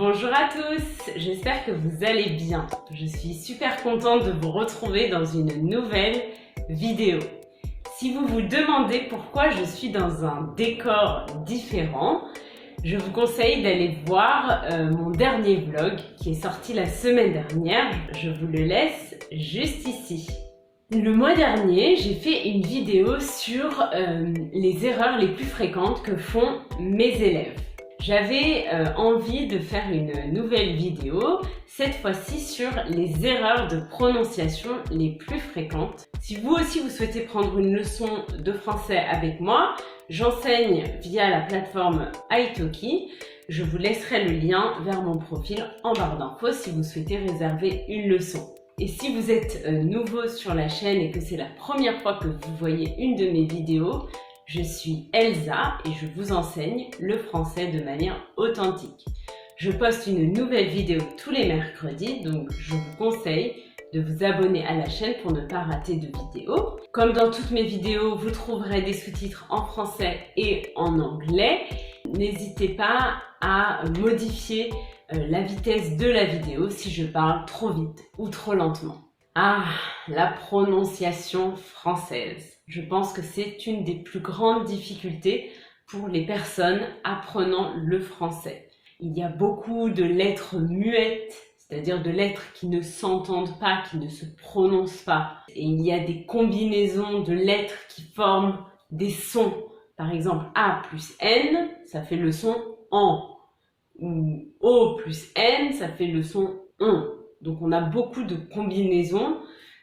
Bonjour à tous, j'espère que vous allez bien. Je suis super contente de vous retrouver dans une nouvelle vidéo. Si vous vous demandez pourquoi je suis dans un décor différent, je vous conseille d'aller voir mon dernier vlog qui est sorti la semaine dernière. Je vous le laisse juste ici. Le mois dernier, j'ai fait une vidéo sur les erreurs les plus fréquentes que font mes élèves. J'avais envie de faire une nouvelle vidéo, cette fois-ci sur les erreurs de prononciation les plus fréquentes. Si vous aussi vous souhaitez prendre une leçon de français avec moi, j'enseigne via la plateforme italki. Je vous laisserai le lien vers mon profil en barre d'infos si vous souhaitez réserver une leçon. Et si vous êtes nouveau sur la chaîne et que c'est la première fois que vous voyez une de mes vidéos, je suis Elsa et je vous enseigne le français de manière authentique. Je poste une nouvelle vidéo tous les mercredis, donc je vous conseille de vous abonner à la chaîne pour ne pas rater de vidéos. Comme dans toutes mes vidéos, vous trouverez des sous-titres en français et en anglais. N'hésitez pas à modifier la vitesse de la vidéo si je parle trop vite ou trop lentement. Ah, la prononciation française. Je pense que c'est une des plus grandes difficultés pour les personnes apprenant le français. Il y a beaucoup de lettres muettes, c'est-à-dire de lettres qui ne s'entendent pas, qui ne se prononcent pas. Et il y a des combinaisons de lettres qui forment des sons. Par exemple, A plus N, ça fait le son AN. Ou O plus N, ça fait le son ON. Donc on a beaucoup de combinaisons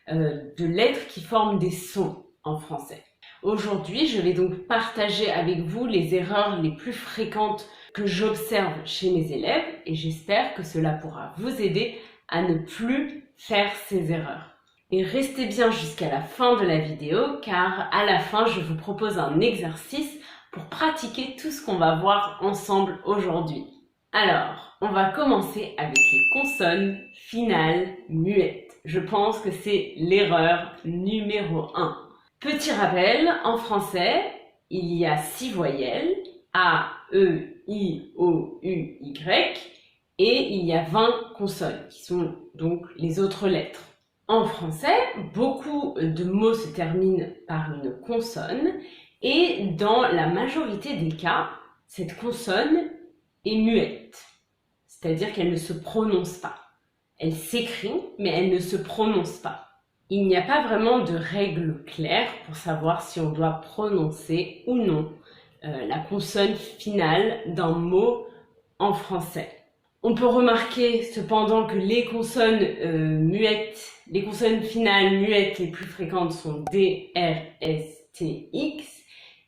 de lettres qui forment des sons en français. Aujourd'hui, je vais donc partager avec vous les erreurs les plus fréquentes que j'observe chez mes élèves et j'espère que cela pourra vous aider à ne plus faire ces erreurs. Et restez bien jusqu'à la fin de la vidéo car à la fin, je vous propose un exercice pour pratiquer tout ce qu'on va voir ensemble aujourd'hui. Alors, on va commencer avec les consonnes finales muettes. Je pense que c'est l'erreur numéro 1. Petit rappel, en français, il y a 6 voyelles, A, E, I, O, U, Y, et il y a 20 consonnes, qui sont donc les autres lettres. En français, beaucoup de mots se terminent par une consonne, et dans la majorité des cas, cette consonne est muette, c'est-à-dire qu'elle ne se prononce pas. Elle s'écrit, mais elle ne se prononce pas. Il n'y a pas vraiment de règle claire pour savoir si on doit prononcer ou non la consonne finale d'un mot en français. On peut remarquer cependant que les consonnes muettes, les consonnes finales muettes les plus fréquentes sont D, R, S, T, X,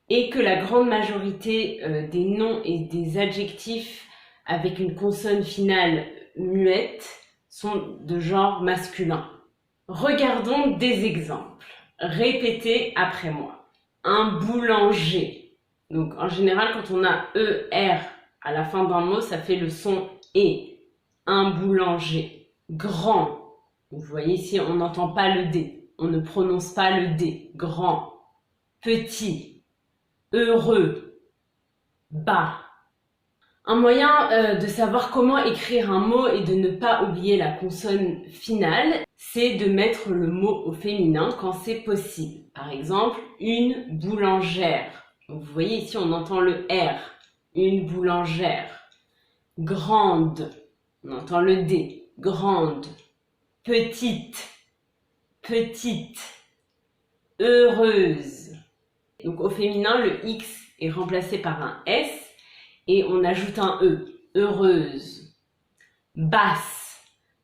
et que la grande majorité des noms et des adjectifs avec une consonne finale muette sont de genre masculin. Regardons des exemples. Répétez après moi. Un boulanger. Donc en général, quand on a ER à la fin d'un mot, ça fait le son E. Un boulanger. Grand. Vous voyez ici, on n'entend pas le D. On ne prononce pas le D. Grand. Petit. Heureux. Bas. Un moyen de savoir comment écrire un mot et de ne pas oublier la consonne finale, c'est de mettre le mot au féminin quand c'est possible. Par exemple, une boulangère. Donc, vous voyez ici, on entend le R. Une boulangère. Grande. On entend le D. Grande. Petite. Petite. Heureuse. Donc au féminin, le X est remplacé par un S. Et on ajoute un E, heureuse. Basse.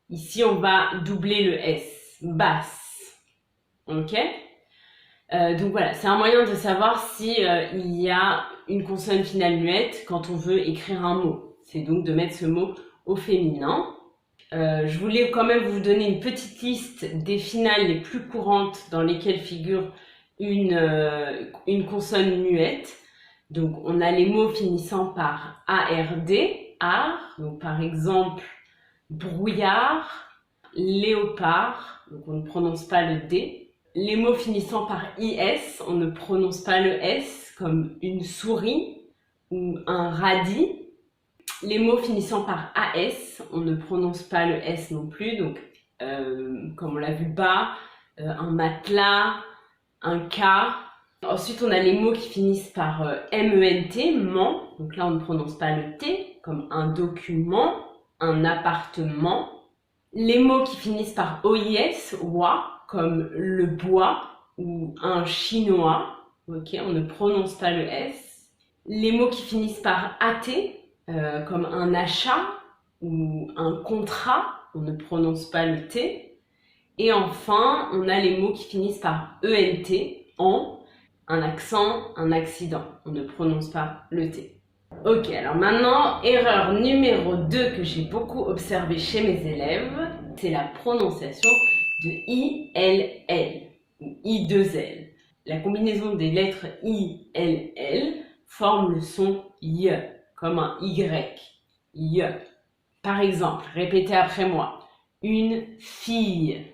Ici, on va doubler le S, basse. Ok? Donc voilà, c'est un moyen de savoir si il y a une consonne finale muette quand on veut écrire un mot. C'est donc de mettre ce mot au féminin. Je voulais quand même vous donner une petite liste des finales les plus courantes dans lesquelles figure une consonne muette. Donc, on a les mots finissant par ARD, art, donc par exemple, brouillard, léopard, donc on ne prononce pas le D. Les mots finissant par IS, on ne prononce pas le S, comme une souris ou un radis. Les mots finissant par AS, on ne prononce pas le S non plus, donc comme on l'a vu bas, un matelas, un cas. Ensuite, on a les mots qui finissent par MENT, ment, donc là on ne prononce pas le T, comme un document, un appartement. Les mots qui finissent par OIS, OIA, comme le bois ou un chinois, ok, on ne prononce pas le S. Les mots qui finissent par AT, comme un achat ou un contrat, on ne prononce pas le T. Et enfin, on a les mots qui finissent par ENT, en, un accent, un accident, on ne prononce pas le T. Ok, alors maintenant, erreur numéro 2 que j'ai beaucoup observée chez mes élèves, c'est la prononciation de ILL ou I2L. La combinaison des lettres ILL forme le son Y, comme un Y. Y. Par exemple, répétez après moi. Une fille,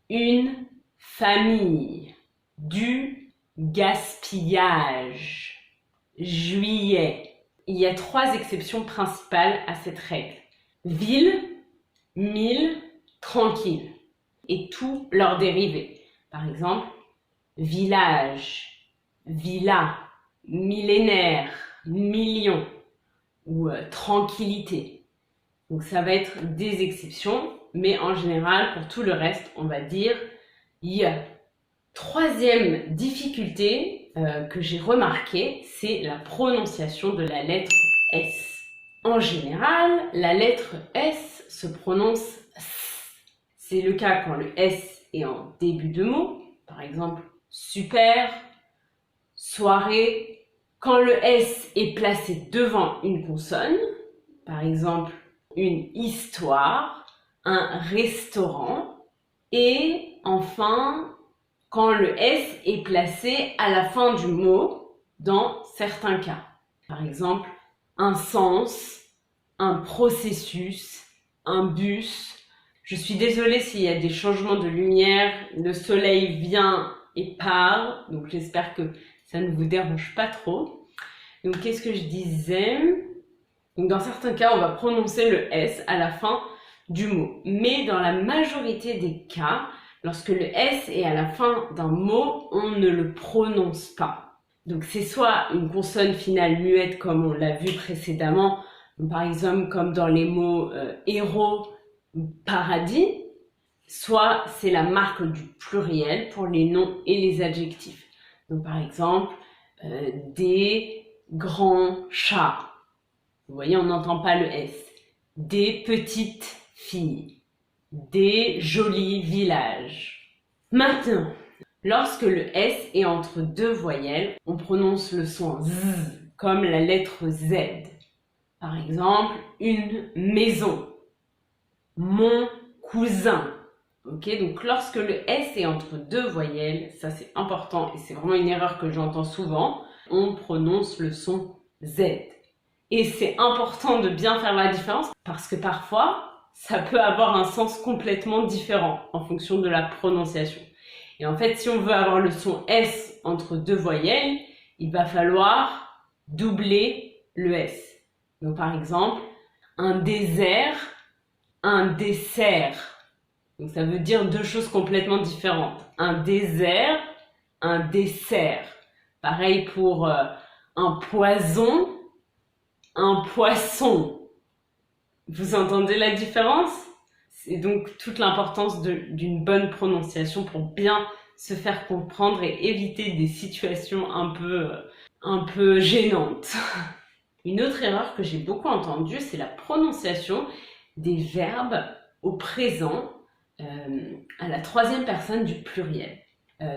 une famille, du gaspillage, juillet. Il y a 3 exceptions principales à cette règle. Ville, mille, tranquille. Et tous leurs dérivés. Par exemple, village, villa, millénaire, million ou tranquillité. Donc ça va être des exceptions, mais en général, pour tout le reste, on va dire y. Troisième difficulté que j'ai remarquée, c'est la prononciation de la lettre S. En général, la lettre S se prononce S. C'est le cas quand le S est en début de mot, par exemple super, soirée. Quand le S est placé devant une consonne, par exemple une histoire, un restaurant, et enfin quand le S est placé à la fin du mot dans certains cas. Par exemple, un sens, un processus, un bus. Je suis désolée s'il y a des changements de lumière, le soleil vient et part, donc j'espère que ça ne vous dérange pas trop. Donc qu'est-ce que je disais? Donc dans certains cas, on va prononcer le S à la fin du mot. Mais dans la majorité des cas, lorsque le S est à la fin d'un mot, on ne le prononce pas. Donc c'est soit une consonne finale muette comme on l'a vu précédemment, par exemple comme dans les mots héros, paradis, soit c'est la marque du pluriel pour les noms et les adjectifs. Donc par exemple, des grands chats. Vous voyez, on n'entend pas le S. Des petites filles. Des jolis villages. Maintenant, lorsque le S est entre 2 voyelles, on prononce le son Z, comme la lettre Z. Par exemple, une maison. Mon cousin. Ok, donc lorsque le S est entre 2 voyelles, ça c'est important et c'est vraiment une erreur que j'entends souvent, on prononce le son Z. Et c'est important de bien faire la différence parce que parfois, ça peut avoir un sens complètement différent en fonction de la prononciation. Et en fait, si on veut avoir le son S entre 2 voyelles, il va falloir doubler le S. Donc par exemple, un désert, un dessert. Donc ça veut dire 2 choses complètement différentes. Un désert, un dessert. Pareil pour un poison, un poisson. Vous entendez la différence? C'est donc toute l'importance d'une bonne prononciation pour bien se faire comprendre et éviter des situations un peu gênantes. Une autre erreur que j'ai beaucoup entendue, c'est la prononciation des verbes au présent à la 3e personne du pluriel.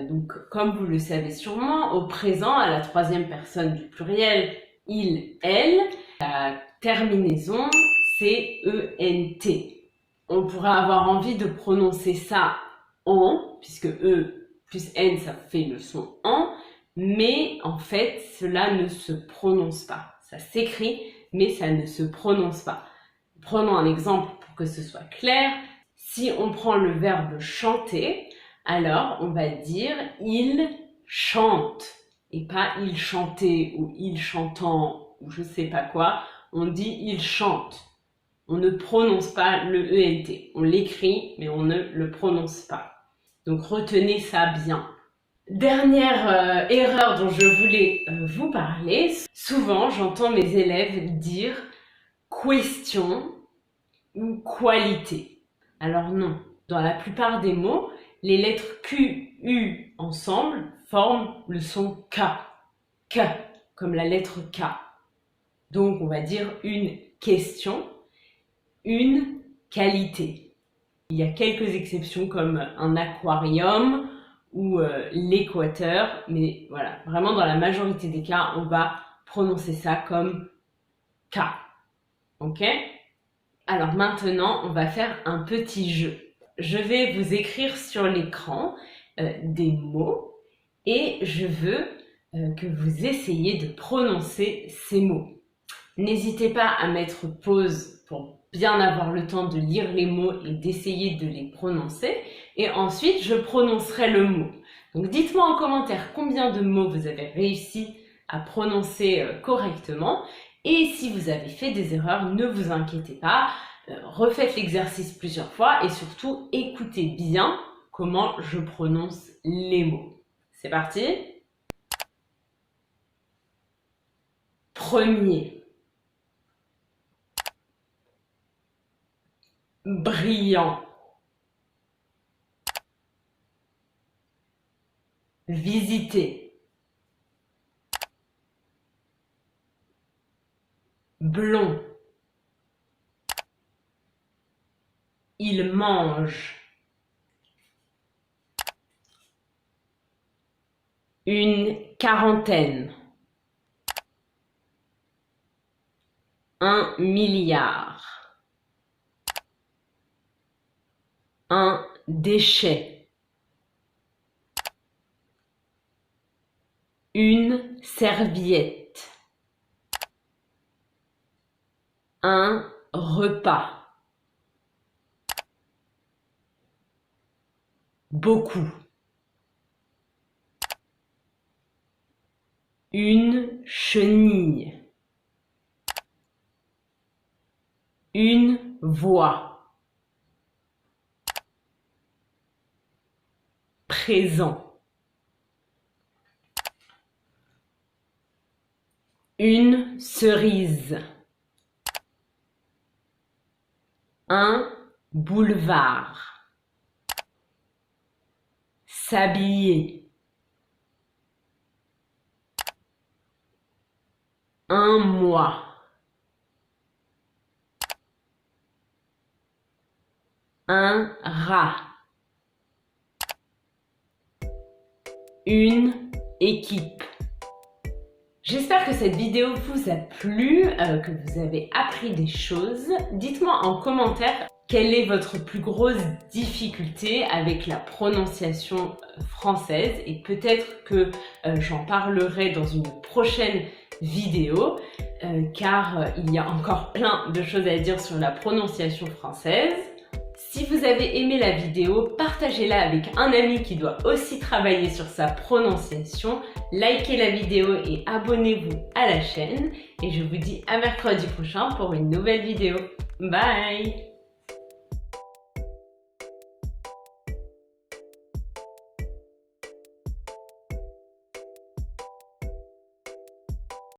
Donc, comme vous le savez sûrement, au présent, à la 3e personne du pluriel, il, elle, la terminaison, c'est E-N-T. On pourrait avoir envie de prononcer ça en, puisque E plus N, ça fait le son en, mais en fait, cela ne se prononce pas. Ça s'écrit, mais ça ne se prononce pas. Prenons un exemple pour que ce soit clair. Si on prend le verbe chanter, alors on va dire il chante et pas il chantait ou il chantant ou je sais pas quoi. on dit il chante. On ne prononce pas le ENT. On l'écrit, mais on ne le prononce pas. Donc retenez ça bien. Dernière erreur dont je voulais vous parler. Souvent, j'entends mes élèves dire question ou qualité. Alors non. Dans la plupart des mots, les lettres Q, U ensemble forment le son K. K, comme la lettre K. Donc on va dire une question, une qualité. Il y a quelques exceptions comme un aquarium ou l'équateur, mais voilà, vraiment dans la majorité des cas, on va prononcer ça comme K. Ok? Alors maintenant, on va faire un petit jeu. Je vais vous écrire sur l'écran des mots et je veux que vous essayiez de prononcer ces mots. N'hésitez pas à mettre pause pour bien avoir le temps de lire les mots et d'essayer de les prononcer. Et ensuite, je prononcerai le mot. Donc dites-moi en commentaire combien de mots vous avez réussi à prononcer correctement. Et si vous avez fait des erreurs, ne vous inquiétez pas. Refaites l'exercice plusieurs fois et surtout écoutez bien comment je prononce les mots. C'est parti? Premier. Brillant. Visiter. Blond. Il mange. Une quarantaine. 1 milliard. Un déchet. Une serviette. Un repas. Beaucoup. Une chenille. Une voix. Présent. Une cerise. Un boulevard. S'habiller. Un mois. Un rat. Une équipe. J'espère que cette vidéo vous a plu, que vous avez appris des choses. Dites-moi en commentaire quelle est votre plus grosse difficulté avec la prononciation française et peut-être que j'en parlerai dans une prochaine vidéo car il y a encore plein de choses à dire sur la prononciation française. Si vous avez aimé la vidéo, partagez-la avec un ami qui doit aussi travailler sur sa prononciation. Likez la vidéo et abonnez-vous à la chaîne. Et je vous dis à mercredi prochain pour une nouvelle vidéo. Bye!